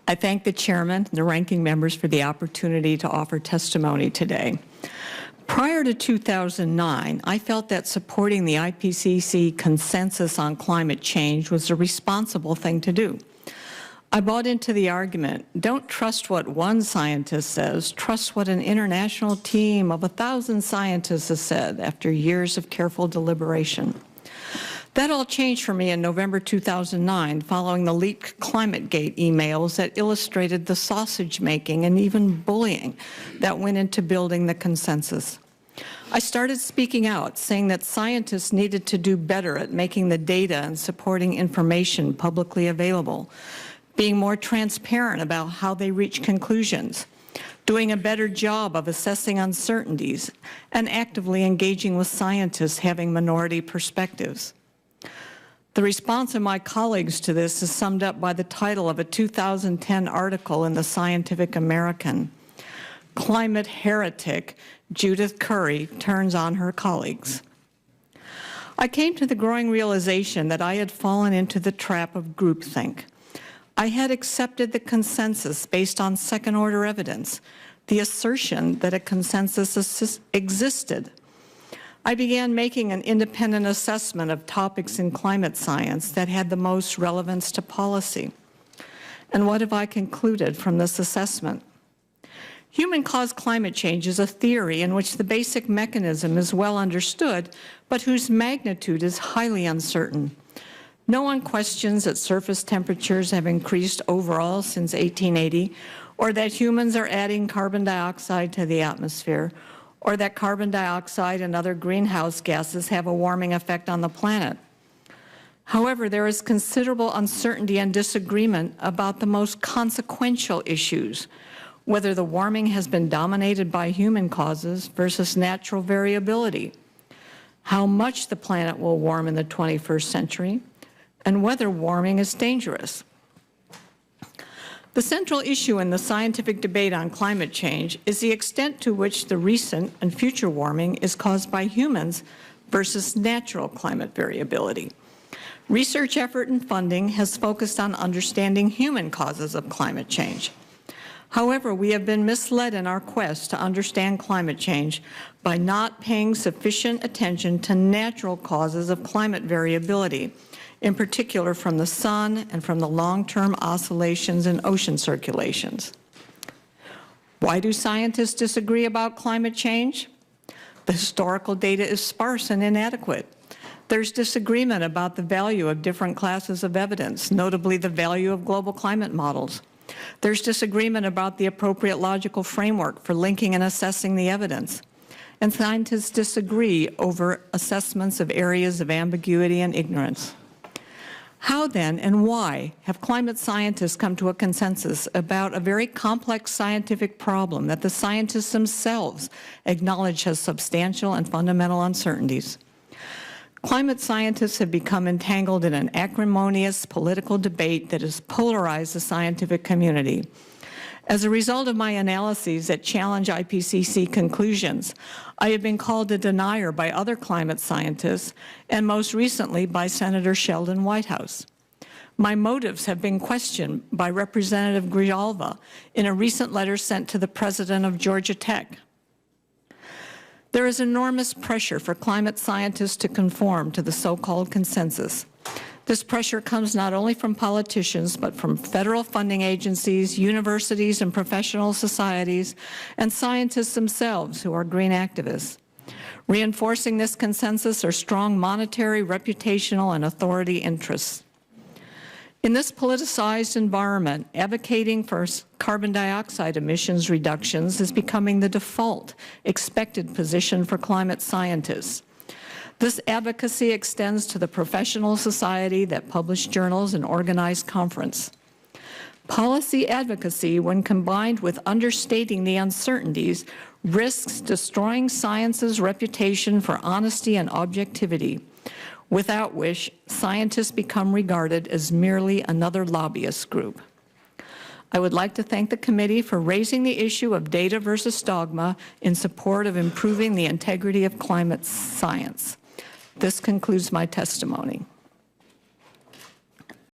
I thank the chairman and the ranking members for the opportunity to offer testimony today. Prior to 2009, I felt that supporting the IPCC consensus on climate change was a responsible thing to do. I bought into the argument, don't trust what one scientist says, trust what an international team of 1,000 scientists has said after years of careful deliberation. That all changed for me in November 2009 following the leaked ClimateGate emails that illustrated the sausage making and even bullying that went into building the consensus. I started speaking out, saying that scientists needed to do better at making the data and supporting information publicly available, being more transparent about how they reach conclusions, doing a better job of assessing uncertainties, and actively engaging with scientists having minority perspectives. The response of my colleagues to this is summed up by the title of a 2010 article in the Scientific American. Climate heretic Judith Curry turns on her colleagues. I came to the growing realization that I had fallen into the trap of groupthink. I had accepted the consensus based on second-order evidence, the assertion that a consensus existed. I began making an independent assessment of topics in climate science that had the most relevance to policy. And what have I concluded from this assessment? Human-caused climate change is a theory in which the basic mechanism is well understood, but whose magnitude is highly uncertain. No one questions that surface temperatures have increased overall since 1880, or that humans are adding carbon dioxide to the atmosphere, or that carbon dioxide and other greenhouse gases have a warming effect on the planet. However, there is considerable uncertainty and disagreement about the most consequential issues, whether the warming has been dominated by human causes versus natural variability, how much the planet will warm in the 21st century, and whether warming is dangerous. The central issue in the scientific debate on climate change is the extent to which the recent and future warming is caused by humans versus natural climate variability. Research effort and funding has focused on understanding human causes of climate change. However, we have been misled in our quest to understand climate change by not paying sufficient attention to natural causes of climate variability, in particular from the sun and from the long-term oscillations in ocean circulations. Why do scientists disagree about climate change? The historical data is sparse and inadequate. There's disagreement about the value of different classes of evidence, notably the value of global climate models. There's disagreement about the appropriate logical framework for linking and assessing the evidence. And scientists disagree over assessments of areas of ambiguity and ignorance. How then and why have climate scientists come to a consensus about a very complex scientific problem that the scientists themselves acknowledge has substantial and fundamental uncertainties? Climate scientists have become entangled in an acrimonious political debate that has polarized the scientific community. As a result of my analyses that challenge IPCC conclusions, I have been called a denier by other climate scientists, and most recently by Senator Sheldon Whitehouse. My motives have been questioned by Representative Grijalva in a recent letter sent to the president of Georgia Tech. There is enormous pressure for climate scientists to conform to the so-called consensus. This pressure comes not only from politicians, but from federal funding agencies, universities and professional societies, and scientists themselves who are green activists. Reinforcing this consensus are strong monetary, reputational, and authority interests. In this politicized environment, advocating for carbon dioxide emissions reductions is becoming the default, expected position for climate scientists. This advocacy extends to the professional society that publish journals and organize conference. Policy advocacy, when combined with understating the uncertainties, risks destroying science's reputation for honesty and objectivity, without which scientists become regarded as merely another lobbyist group. I would like to thank the committee for raising the issue of data versus dogma in support of improving the integrity of climate science. This concludes my testimony.